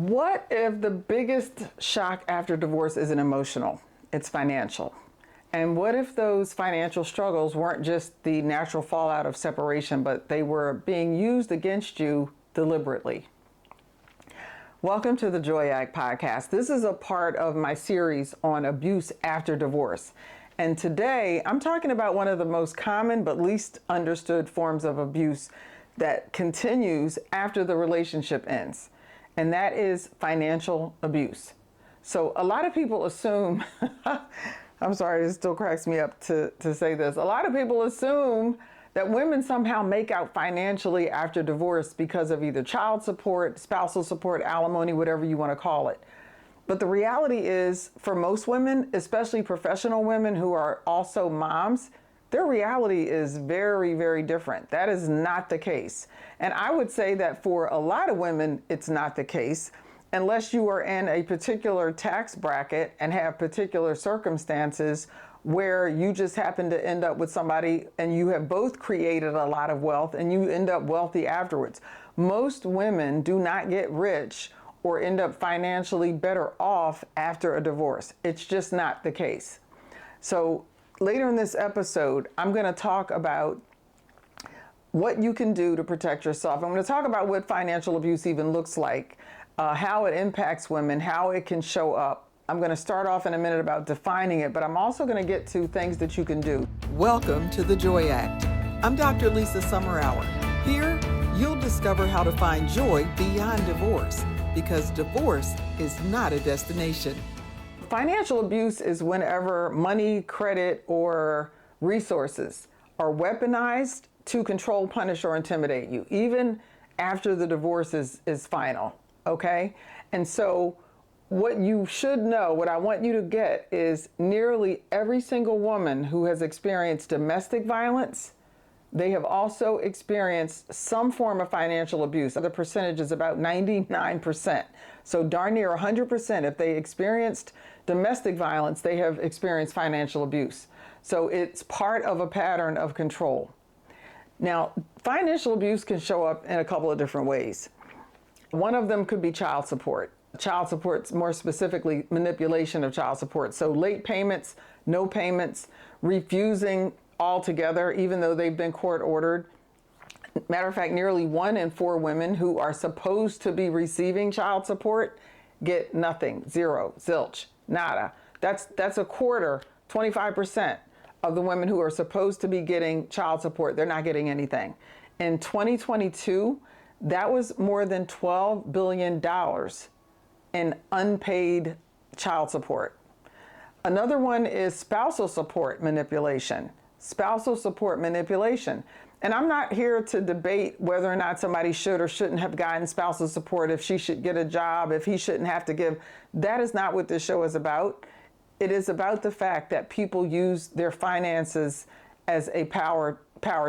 What if the biggest shock after divorce isn't emotional? It's financial. And what if those financial struggles weren't just the natural fallout of separation, but they were being used against you deliberately? Welcome to the Joy Act podcast. This is a part of my series on abuse after divorce. And today I'm talking about one of the most common but least understood forms of abuse that continues after the relationship ends. And that is financial abuse. So a lot of people assume, I'm sorry, it still cracks me up to say this. A lot of people assume that women somehow make out financially after divorce because of either child support, spousal support, alimony, whatever you want to call it. But the reality is, for most women, especially professional women who are also moms, their reality is very, very different. That is not the case. And I would say that for a lot of women, it's not the case, unless you are in a particular tax bracket and have particular circumstances where you just happen to end up with somebody and you have both created a lot of wealth and you end up wealthy afterwards. Most women do not get rich or end up financially better off after a divorce. It's just not the case. So later in this episode, I'm going to talk about what you can do to protect yourself. I'm going to talk about what financial abuse even looks like, how it impacts women, how it can show up. I'm going to start off in a minute about defining it, but I'm also going to get to things that you can do. Welcome to the Joy Act. I'm Dr. Lisa Summerhour. Here, you'll discover how to find joy beyond divorce, because divorce is not a destination. Financial abuse is whenever money, credit, or resources are weaponized to control, punish, or intimidate you, even after the divorce is final, okay? And so what you should know, what I want you to get is nearly every single woman who has experienced domestic violence, they have also experienced some form of financial abuse. The percentage is about 99%. So darn near 100%. If they experienced domestic violence, they have experienced financial abuse. So it's part of a pattern of control. Now, financial abuse can show up in a couple of different ways. One of them could be child support. Child support's more specifically manipulation of child support. So late payments, no payments, refusing altogether, even though they've been court ordered. Matter of fact, nearly 1 in 4 women who are supposed to be receiving child support get nothing, zero, zilch, nada. That's a quarter, 25% of the women who are supposed to be getting child support. They're not getting anything. In 2022, that was more than $12 billion in unpaid child support. Another one is spousal support manipulation. Spousal support manipulation. And I'm not here to debate whether or not somebody should or shouldn't have gotten spousal support, if she should get a job, if he shouldn't have to give. That is not what this show is about. It is about the fact that people use their finances as a power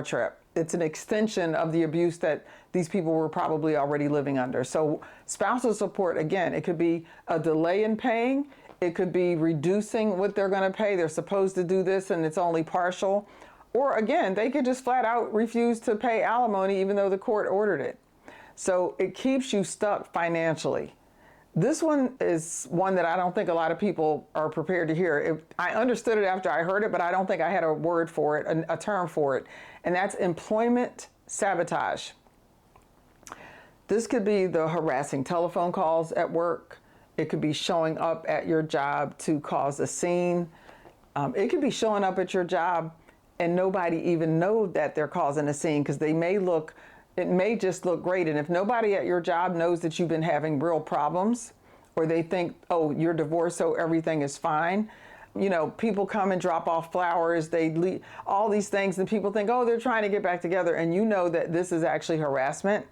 trip. It's an extension of the abuse that these people were probably already living under. So spousal support, again, it could be a delay in paying. It could be reducing what they're going to pay. They're supposed to do this and it's only partial. Or again, they could just flat out refuse to pay alimony even though the court ordered it. So it keeps you stuck financially. This one is one that I don't think a lot of people are prepared to hear. I understood it after I heard it, but I don't think I had a word for it, a term for it. And that's employment sabotage. This could be the harassing telephone calls at work. It could be showing up at your job to cause a scene. It could be showing up at your job and nobody even know that they're causing a scene because it may just look great. And if nobody at your job knows that you've been having real problems, or they think, oh, you're divorced, so everything is fine. You know, people come and drop off flowers, they leave all these things, and people think, oh, they're trying to get back together. And you know that this is actually harassment.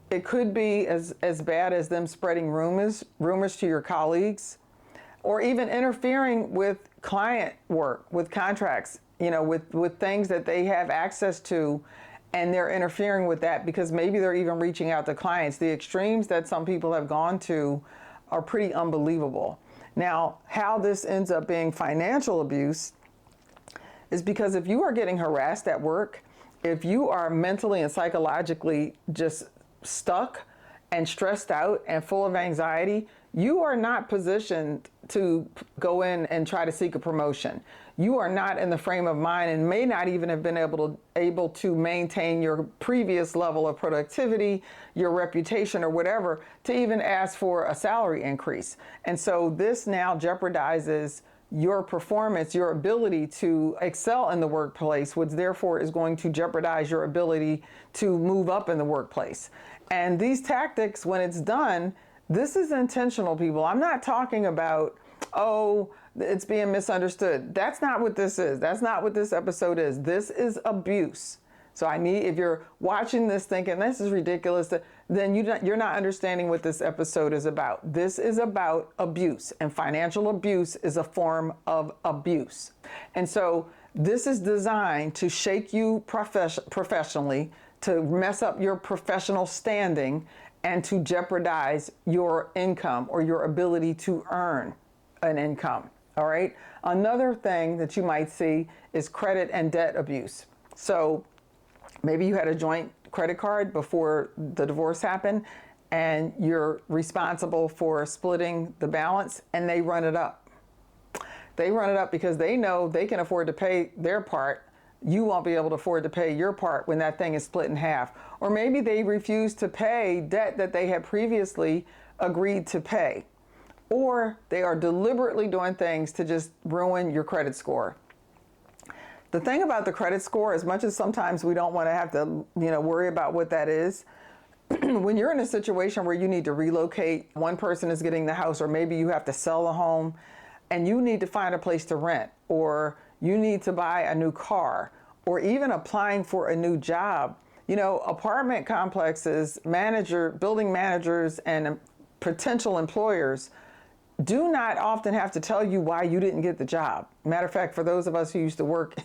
It could be as bad as them spreading rumors to your colleagues, or even interfering with client work, with contracts, you know, with things that they have access to, and they're interfering with that because maybe they're even reaching out to clients. The extremes that some people have gone to are pretty unbelievable. Now, how this ends up being financial abuse is because if you are getting harassed at work, if you are mentally and psychologically just stuck and stressed out and full of anxiety, you are not positioned to go in and try to seek a promotion. You are not in the frame of mind and may not even have been able to maintain your previous level of productivity, your reputation or whatever, to even ask for a salary increase. And so this now jeopardizes your performance, your ability to excel in the workplace, which therefore is going to jeopardize your ability to move up in the workplace. And these tactics, when it's done, this is intentional, people. I'm not talking about, oh, it's being misunderstood. That's not what this is. That's not what this episode is. This is abuse. So if you're watching this thinking this is ridiculous, then you're not understanding what this episode is about. This is about abuse, and financial abuse is a form of abuse. And so this is designed to shake you professionally, to mess up your professional standing, and to jeopardize your income or your ability to earn an income. All right. Another thing that you might see is credit and debt abuse. So maybe you had a joint credit card before the divorce happened, and you're responsible for splitting the balance, and they run it up. They run it up because they know they can afford to pay their part. You won't be able to afford to pay your part when that thing is split in half. Or maybe they refuse to pay debt that they had previously agreed to pay. Or they are deliberately doing things to just ruin your credit score. The thing about the credit score, as much as sometimes we don't want to have to, worry about what that is, when you're in a situation where you need to relocate, one person is getting the house, or maybe you have to sell the home and you need to find a place to rent, or you need to buy a new car, or even applying for a new job. Apartment complexes, building managers and potential employers do not often have to tell you why you didn't get the job. Matter of fact, for those of us who used to work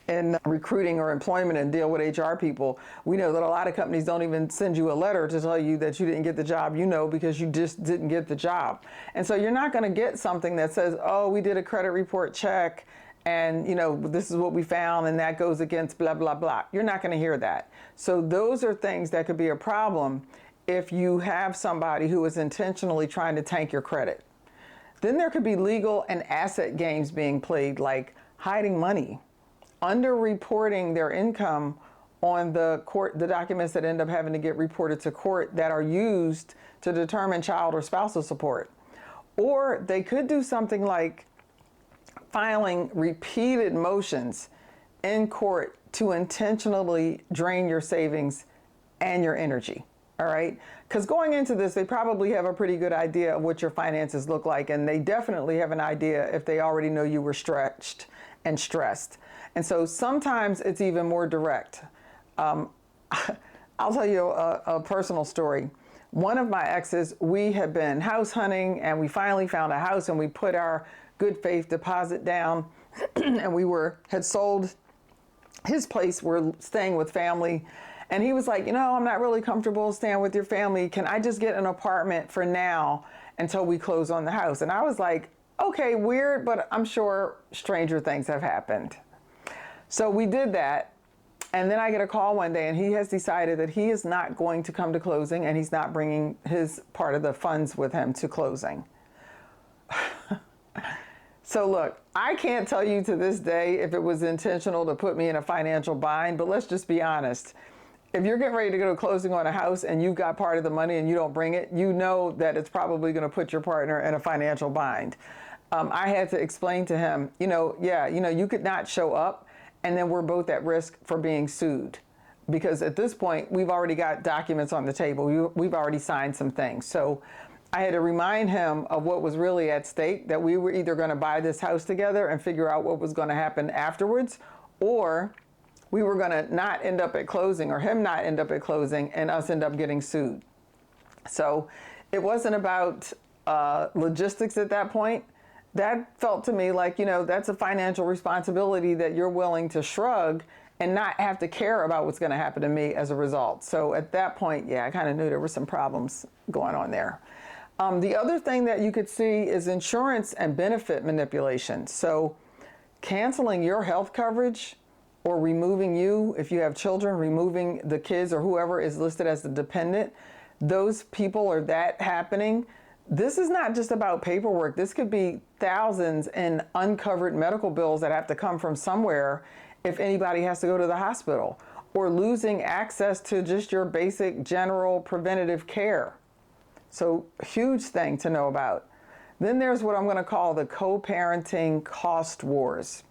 in recruiting or employment and deal with HR people, we know that a lot of companies don't even send you a letter to tell you that you didn't get the job, because you just didn't get the job. And so you're not going to get something that says, oh, we did a credit report check and, this is what we found and that goes against blah, blah, blah. You're not going to hear that. So those are things that could be a problem if you have somebody who is intentionally trying to tank your credit. Then there could be legal and asset games being played, like hiding money, underreporting their income on the documents that end up having to get reported to court that are used to determine child or spousal support. Or they could do something like filing repeated motions in court to intentionally drain your savings and your energy. All right. Because going into this, they probably have a pretty good idea of what your finances look like. And they definitely have an idea if they already know you were stretched and stressed. And so sometimes it's even more direct. I'll tell you a personal story. One of my exes, we had been house hunting and we finally found a house and we put our good faith deposit down and we had sold his place. We're staying with family. And he was like, I'm not really comfortable staying with your family. Can I just get an apartment for now until we close on the house? And I was like, okay, weird, but I'm sure stranger things have happened. So we did that. And then I get a call one day and he has decided that he is not going to come to closing and he's not bringing his part of the funds with him to closing. So look, I can't tell you to this day if it was intentional to put me in a financial bind, but let's just be honest. If you're getting ready to go to closing on a house and you've got part of the money and you don't bring it, you know that it's probably going to put your partner in a financial bind. I had to explain to him, you could not show up and then we're both at risk for being sued. Because at this point, we've already got documents on the table. We've already signed some things. So I had to remind him of what was really at stake, that we were either going to buy this house together and figure out what was going to happen afterwards, or we were going to not end up at closing, or him not end up at closing and us end up getting sued. So it wasn't about logistics at that point. That felt to me like, that's a financial responsibility that you're willing to shrug and not have to care about what's going to happen to me as a result. So at that point, I kind of knew there were some problems going on there. The other thing that you could see is insurance and benefit manipulation. So canceling your health coverage or removing you, if you have children, removing the kids or whoever is listed as the dependent, those people or that happening, this is not just about paperwork. This could be thousands in uncovered medical bills that have to come from somewhere if anybody has to go to the hospital, or losing access to just your basic general preventative care. So, huge thing to know about. Then there's what I'm going to call the co-parenting cost wars.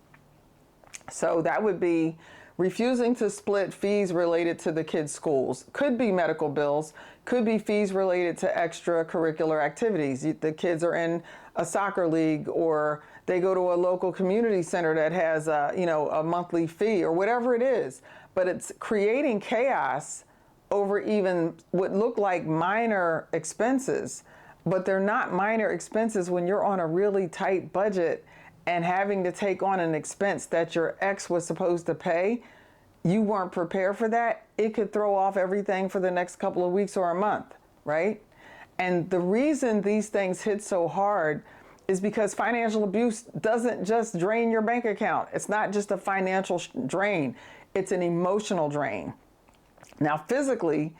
So that would be refusing to split fees related to the kids' schools. Could be medical bills, could be fees related to extracurricular activities. The kids are in a soccer league, or they go to a local community center that has a monthly fee, or whatever it is. But it's creating chaos over even what look like minor expenses, but they're not minor expenses when you're on a really tight budget and having to take on an expense that your ex was supposed to pay. You weren't prepared for that. It could throw off everything for the next couple of weeks or a month, right? And the reason these things hit so hard is because financial abuse doesn't just drain your bank account. It's not just a financial drain. It's an emotional drain. Now, physically,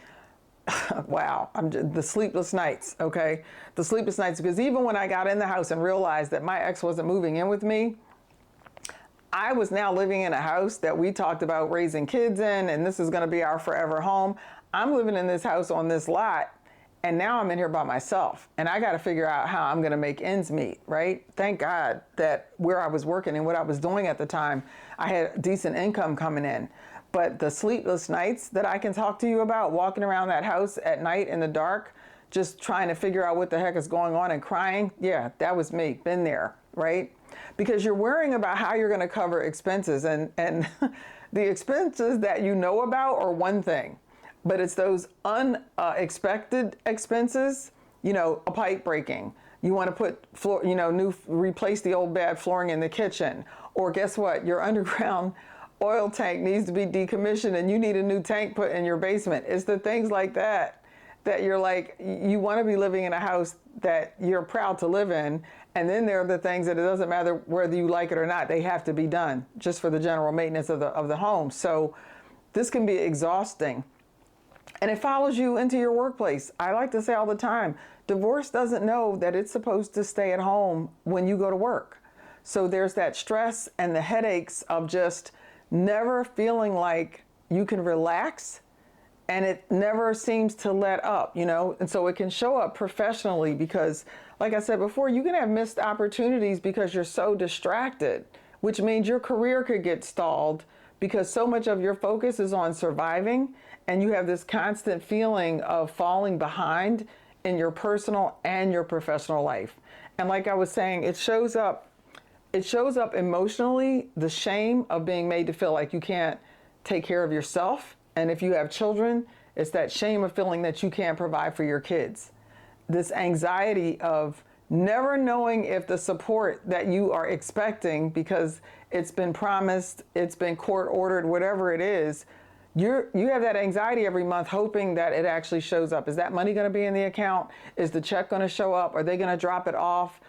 wow, the sleepless nights, okay? The sleepless nights, because even when I got in the house and realized that my ex wasn't moving in with me, I was now living in a house that we talked about raising kids in, and this is going to be our forever home. I'm living in this house on this lot, and now I'm in here by myself, and I got to figure out how I'm going to make ends meet, right? Thank God that where I was working and what I was doing at the time, I had decent income coming in. But the sleepless nights that I can talk to you about, walking around that house at night in the dark, just trying to figure out what the heck is going on and crying, yeah, that was me, been there, right? Because you're worrying about how you're going to cover expenses, and the expenses that you know about are one thing, but it's those unexpected expenses, a pipe breaking. You want to put floor, replace the old bad flooring in the kitchen, or guess what? Your underground oil tank needs to be decommissioned and you need a new tank put in your basement. It's the things like that you're like, you want to be living in a house that you're proud to live in. And then there are the things that it doesn't matter whether you like it or not, they have to be done just for the general maintenance of the home. So this can be exhausting. And it follows you into your workplace. I like to say all the time, divorce doesn't know that it's supposed to stay at home when you go to work. So there's that stress and the headaches of just never feeling like you can relax, and it never seems to let up, and so it can show up professionally because, like I said before, you can have missed opportunities because you're so distracted, which means your career could get stalled because so much of your focus is on surviving, and you have this constant feeling of falling behind in your personal and your professional life. And like I was saying, it shows up emotionally, the shame of being made to feel like you can't take care of yourself. And if you have children, it's that shame of feeling that you can't provide for your kids. This anxiety of never knowing if the support that you are expecting, because it's been promised, it's been court ordered, whatever it is, you have that anxiety every month hoping that it actually shows up. Is that money going to be in the account? Is the check going to show up? Are they going to drop it off?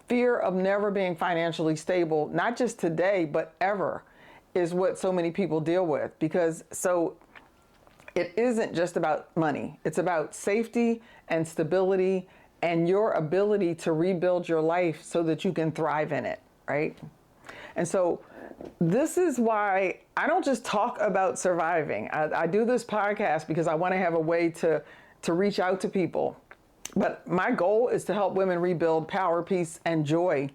Fear of never being financially stable, not just today, but ever, is what so many people deal with. Because so it isn't just about money. It's about safety and stability and your ability to rebuild your life so that you can thrive in it, right? And so this is why I don't just talk about surviving. I do this podcast because I want to have a way to reach out to people. But my goal is to help women rebuild power, peace, and joy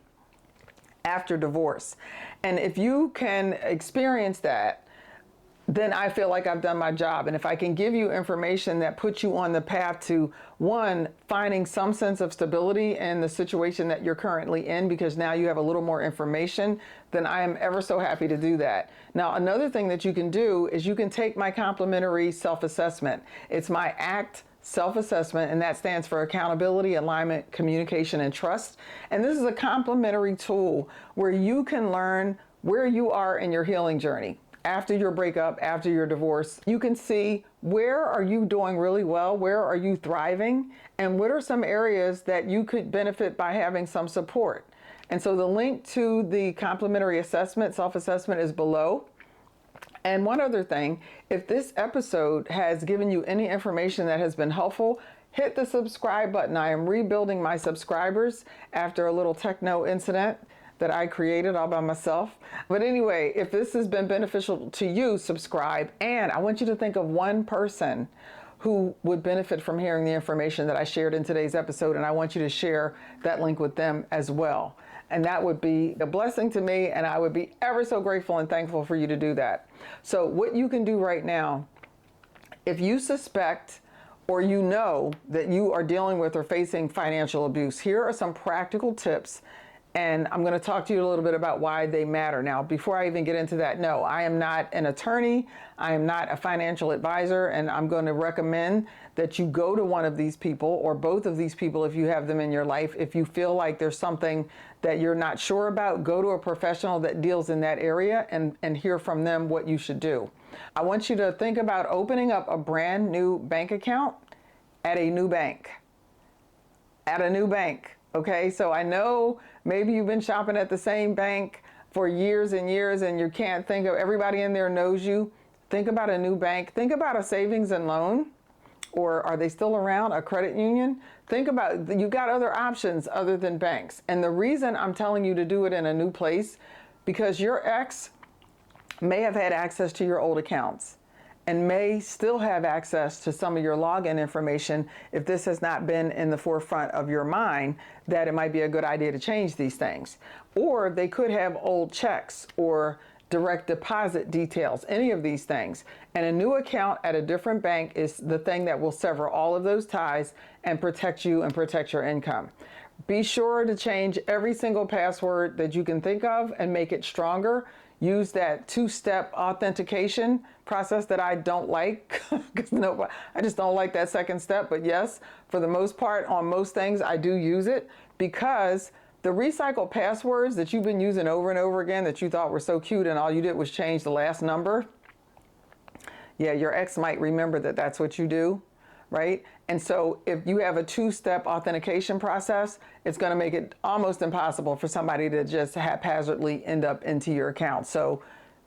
after divorce. And if you can experience that, then I feel like I've done my job. And if I can give you information that puts you on the path to, one, finding some sense of stability in the situation that you're currently in, because now you have a little more information, then I am ever so happy to do that. Now, another thing that you can do is you can take my complimentary self-assessment. It's my A.A.C.T self-assessment, and that stands for accountability, alignment, communication, and trust. And this is a complimentary tool where you can learn where you are in your healing journey. After your breakup, after your divorce, you can see where are you doing really well, where are you thriving, and what are some areas that you could benefit by having some support. And so the link to the complimentary assessment, self-assessment, is below. And one other thing, if this episode has given you any information that has been helpful, hit the subscribe button. I am rebuilding my subscribers after a little techno incident that I created all by myself. But anyway, if this has been beneficial to you, subscribe. And I want you to think of one person who would benefit from hearing the information that I shared in today's episode, and I want you to share that link with them as well. And that would be a blessing to me, and I would be ever so grateful and thankful for you to do that. So what you can do right now, if you suspect or you know that you are dealing with or facing financial abuse, here are some practical tips. And I'm going to talk to you a little bit about why they matter. Now, before I even get into that, no, I am not an attorney. I am not a financial advisor. And I'm going to recommend that you go to one of these people or both of these people if you have them in your life. If you feel like there's something that you're not sure about, go to a professional that deals in that area and hear from them what you should do. I want you to think about opening up a brand new bank account at a new bank. At a new bank. Okay, so I know maybe you've been shopping at the same bank for years and years and you can't think of, everybody in there knows you. Think about a new bank. Think about a savings and loan, or are they still around? A credit union? Think about, you've got other options other than banks. And the reason I'm telling you to do it in a new place, because your ex may have had access to your old accounts and may still have access to some of your login information if this has not been in the forefront of your mind, that it might be a good idea to change these things. Or they could have old checks or direct deposit details, any of these things. And a new account at a different bank is the thing that will sever all of those ties and protect you and protect your income. Be sure to change every single password that you can think of and make it stronger. Use that two-step authentication process that I don't like, because I just don't like that second step. But yes, for the most part, on most things, I do use it, because the recycled passwords that you've been using over and over again that you thought were so cute and all you did was change the last number, yeah, your ex might remember that that's what you do, right? And so if you have a two-step authentication process, it's going to make it almost impossible for somebody to just haphazardly end up into your account. So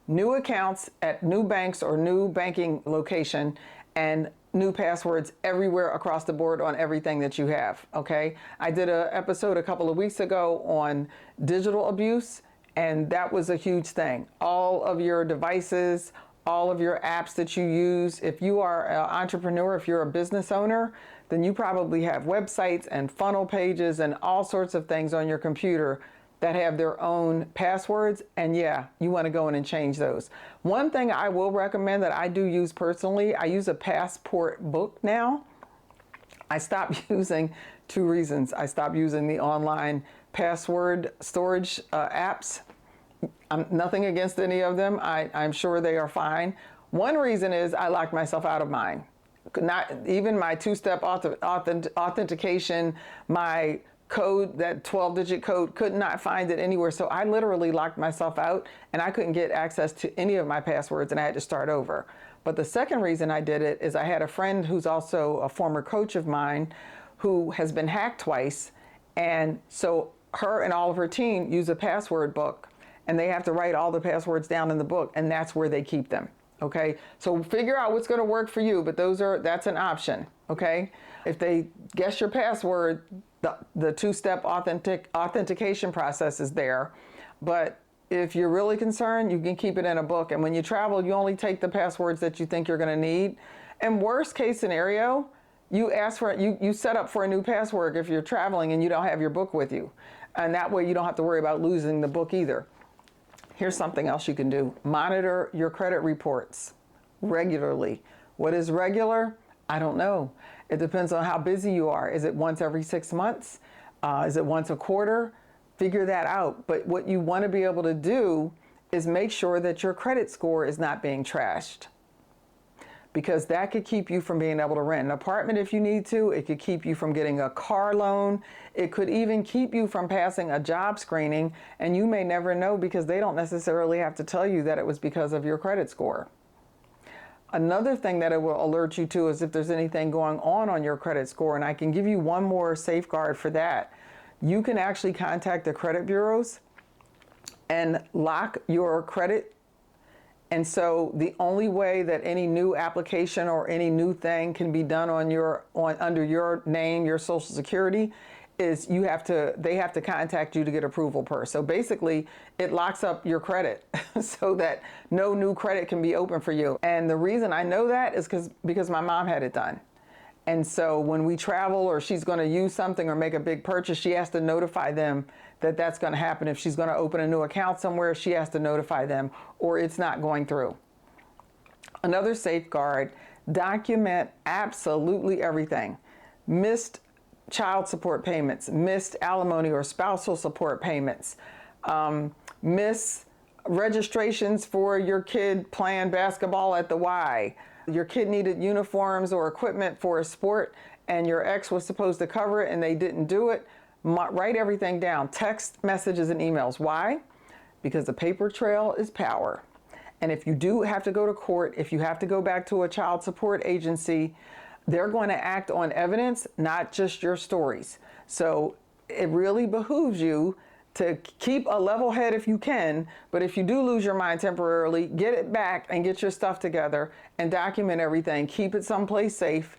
new accounts at new banks or new banking location, and new passwords everywhere across the board on everything that you have, okay? I did an episode a couple of weeks ago on digital abuse, and that was a huge thing. All of your devices, all of your apps that you use. If you are an entrepreneur, if you're a business owner, then you probably have websites and funnel pages and all sorts of things on your computer that have their own passwords. And yeah, you want to go in and change those. One thing I will recommend that I do use personally, I use a passport book now. I stopped using, two reasons. I stopped using the online password storage apps. I'm nothing against any of them. I'm sure they are fine. One reason is I locked myself out of mine. Not even my two-step authentication, my code, that 12-digit code, could not find it anywhere. So I literally locked myself out and I couldn't get access to any of my passwords and I had to start over. But the second reason I did it is I had a friend who's also a former coach of mine who has been hacked twice. And so her and all of her team use a password book. And they have to write all the passwords down in the book, and that's where they keep them, okay? So figure out what's going to work for you, but that's an option, okay? If they guess your password, the two-step authentication process is there. But if you're really concerned, you can keep it in a book. And when you travel, you only take the passwords that you think you're going to need. And worst case scenario, you set up for a new password if you're traveling and you don't have your book with you. And that way you don't have to worry about losing the book either. Here's something else you can do. Monitor your credit reports regularly. What is regular? I don't know. It depends on how busy you are. Is it once every 6 months? Is it once a quarter? Figure that out. But what you want to be able to do is make sure that your credit score is not being trashed, because that could keep you from being able to rent an apartment if you need to. It could keep you from getting a car loan. It could even keep you from passing a job screening, and you may never know because they don't necessarily have to tell you that it was because of your credit score. Another thing that it will alert you to is if there's anything going on your credit score, and I can give you one more safeguard for that. You can actually contact the credit bureaus and lock your credit And so the only way that any new application or any new thing can be done under your name, your Social Security, is they have to contact you to get approval per. So basically it locks up your credit so that no new credit can be open for you. And the reason I know that is because my mom had it done. And so when we travel or she's going to use something or make a big purchase, she has to notify them that that's going to happen. If she's going to open a new account somewhere, she has to notify them or it's not going through. Another safeguard, document absolutely everything. Missed child support payments, missed alimony or spousal support payments, missed registrations for your kid playing basketball at the Y. Your kid needed uniforms or equipment for a sport and your ex was supposed to cover it and they didn't do it. Write everything down, text messages and emails. Why? Because the paper trail is power. And if you do have to go to court, if you have to go back to a child support agency, they're going to act on evidence, not just your stories. So it really behooves you to keep a level head if you can, but if you do lose your mind temporarily, get it back and get your stuff together and document everything. Keep it someplace safe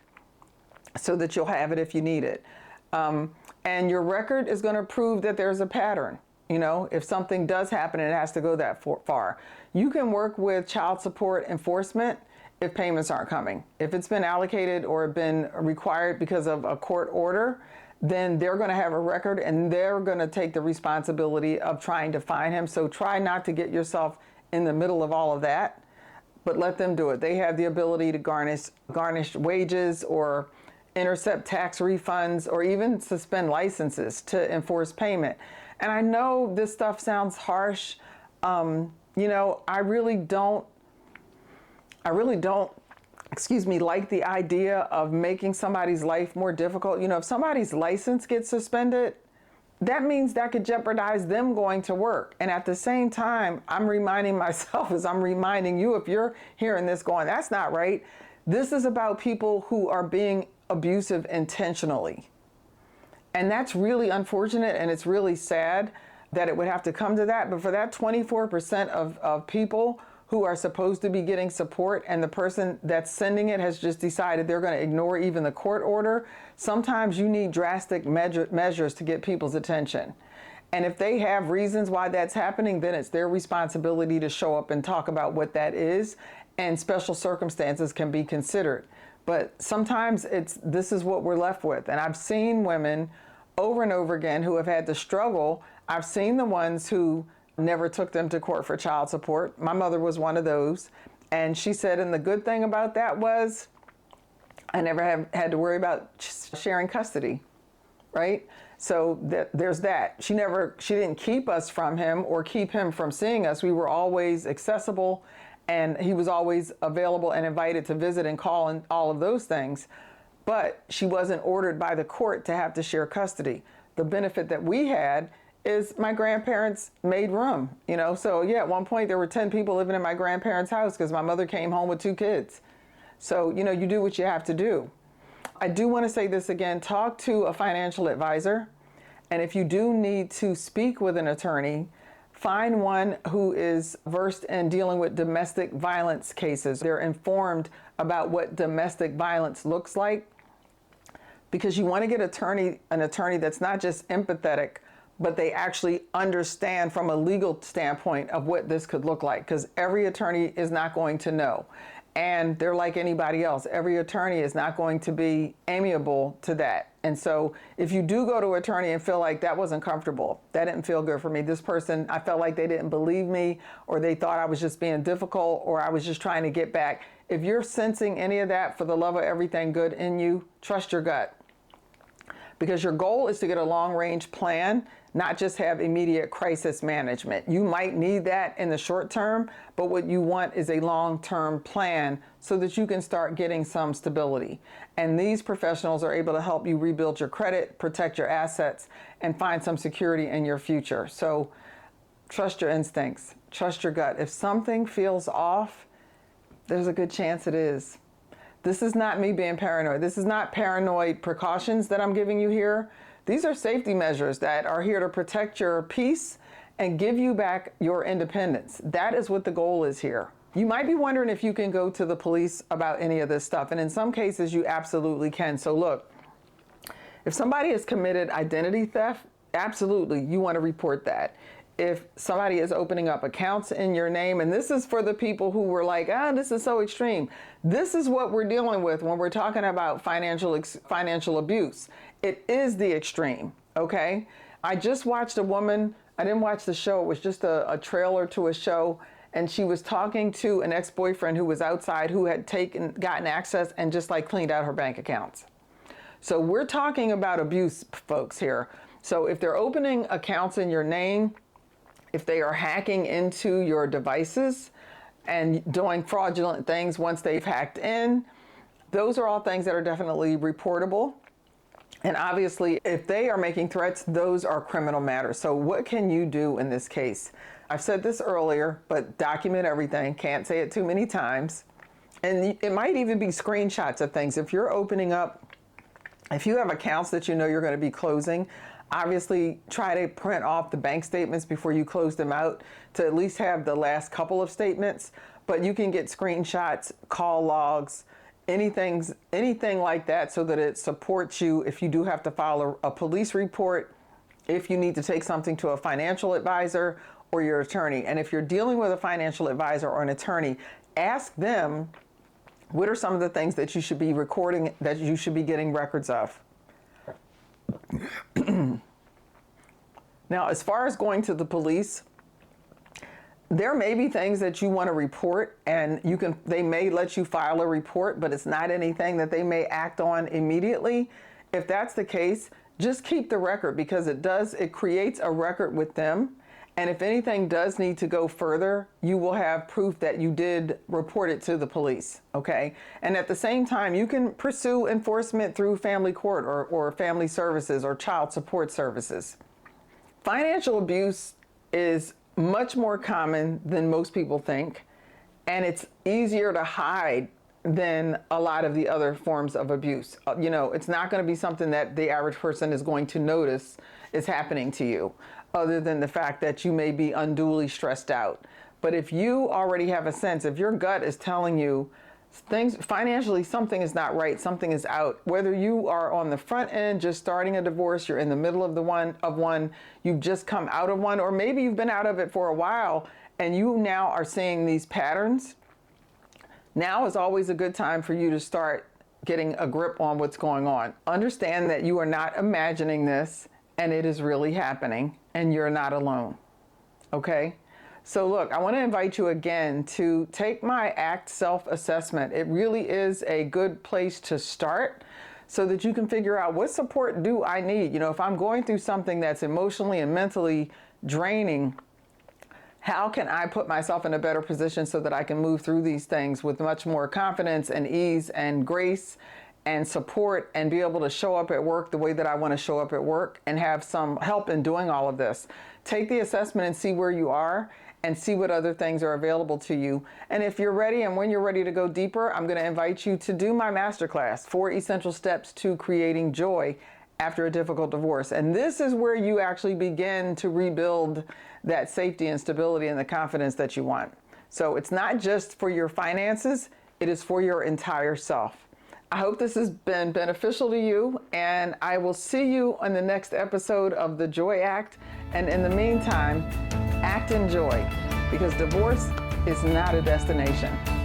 so that you'll have it if you need it. And your record is going to prove that there's a pattern. You know, if something does happen and it has to go that far. You can work with child support enforcement if payments aren't coming. If it's been allocated or been required because of a court order, then they're going to have a record and they're going to take the responsibility of trying to find him. So try not to get yourself in the middle of all of that, but let them do it. They have the ability to garnish wages or intercept tax refunds or even suspend licenses to enforce payment. And I know this stuff sounds harsh. You know, I really don't, like the idea of making somebody's life more difficult. You know, if somebody's license gets suspended, that means that could jeopardize them going to work. And at the same time, I'm reminding myself as I'm reminding you, if you're hearing this going, that's not right. This is about people who are being abusive intentionally. And that's really unfortunate and it's really sad that it would have to come to that. But for that 24% of people who are supposed to be getting support and the person that's sending it has just decided they're going to ignore even the court order, sometimes you need drastic measures to get people's attention. And if they have reasons why that's happening, then it's their responsibility to show up and talk about what that is, and special circumstances can be considered. But sometimes this is what we're left with. And I've seen women over and over again who have had to struggle. I've seen the ones who never took them to court for child support. My mother was one of those. And she said, and the good thing about that was I never had to worry about sharing custody, right? So there's that. She didn't keep us from him or keep him from seeing us. We were always accessible and he was always available and invited to visit and call and all of those things. But she wasn't ordered by the court to have to share custody. The benefit that we had is my grandparents made room, you know? So yeah, at one point there were 10 people living in my grandparents' house because my mother came home with 2 kids. So, you know, you do what you have to do. I do want to say this again, talk to a financial advisor. And if you do need to speak with an attorney, find one who is versed in dealing with domestic violence cases. They're informed about what domestic violence looks like, because you want to get an attorney that's not just empathetic, but they actually understand from a legal standpoint of what this could look like, because every attorney is not going to know. And they're like anybody else. Every attorney is not going to be amiable to that. And so if you do go to an attorney and feel like that wasn't comfortable, that didn't feel good for me, this person, I felt like they didn't believe me, or they thought I was just being difficult, or I was just trying to get back. If you're sensing any of that, for the love of everything good in you, trust your gut. Because your goal is to get a long-range plan, not just have immediate crisis management. You might need that in the short term, but what you want is a long-term plan so that you can start getting some stability. And these professionals are able to help you rebuild your credit, protect your assets, and find some security in your future. So trust your instincts, trust your gut. If something feels off, there's a good chance it is. This is not me being paranoid. This is not paranoid precautions that I'm giving you here. These are safety measures that are here to protect your peace and give you back your independence. That is what the goal is here. You might be wondering if you can go to the police about any of this stuff. And in some cases, you absolutely can. So look, if somebody has committed identity theft, absolutely, you want to report that. If somebody is opening up accounts in your name, and this is for the people who were like, this is so extreme. This is what we're dealing with when we're talking about financial abuse. It is the extreme, okay? I just watched a woman, I didn't watch the show, it was just a trailer to a show, and she was talking to an ex-boyfriend who was outside who had gotten access and just like cleaned out her bank accounts. So we're talking about abuse, folks, here. So if they're opening accounts in your name, if they are hacking into your devices and doing fraudulent things once they've hacked in, those are all things that are definitely reportable. And obviously, if they are making threats, those are criminal matters. So what can you do in this case? I've said this earlier, but document everything. Can't say it too many times. And it might even be screenshots of things. If you're opening up, if you have accounts that you know you're going to be closing, obviously try to print off the bank statements before you close them out to at least have the last couple of statements. But you can get screenshots, call logs, anything like that, so that it supports you if you do have to file a police report, if you need to take something to a financial advisor or your attorney. And if you're dealing with a financial advisor or an attorney, ask them what are some of the things that you should be recording, that you should be getting records of. Now, as far as going to the police, there may be things that you want to report, and they may let you file a report, but it's not anything that they may act on immediately. If that's the case, just keep the record, because it creates a record with them. And if anything does need to go further, you will have proof that you did report it to the police, okay? And at the same time, you can pursue enforcement through family court or family services or child support services. Financial abuse is much more common than most people think, and it's easier to hide than a lot of the other forms of abuse. It's not going to be something that the average person is going to notice is happening to you, other than the fact that you may be unduly stressed out. But if you already have a sense, if your gut is telling you things financially, something is not right, something is out, whether you are on the front end just starting a divorce, you're in the middle of one, you've just come out of one, or maybe you've been out of it for a while and you now are seeing these patterns, now is always a good time for you to start getting a grip on what's going on. Understand that you are not imagining this, and it is really happening, and you're not alone, okay? So look, I want to invite you again to take my A.A.C.T self-assessment. It really is a good place to start so that you can figure out what support do I need. If I'm going through something that's emotionally and mentally draining, how can I put myself in a better position so that I can move through these things with much more confidence and ease and grace and support, and be able to show up at work the way that I want to show up at work and have some help in doing all of this. Take the assessment and see where you are and see what other things are available to you. And if you're ready, and when you're ready to go deeper, I'm going to invite you to do my masterclass, 4 Essential Steps to Creating Joy After a Difficult Divorce. And this is where you actually begin to rebuild that safety and stability and the confidence that you want. So it's not just for your finances, it is for your entire self. I hope this has been beneficial to you, and I will see you on the next episode of The Joy Act. And in the meantime, act in joy, because divorce is not a destination.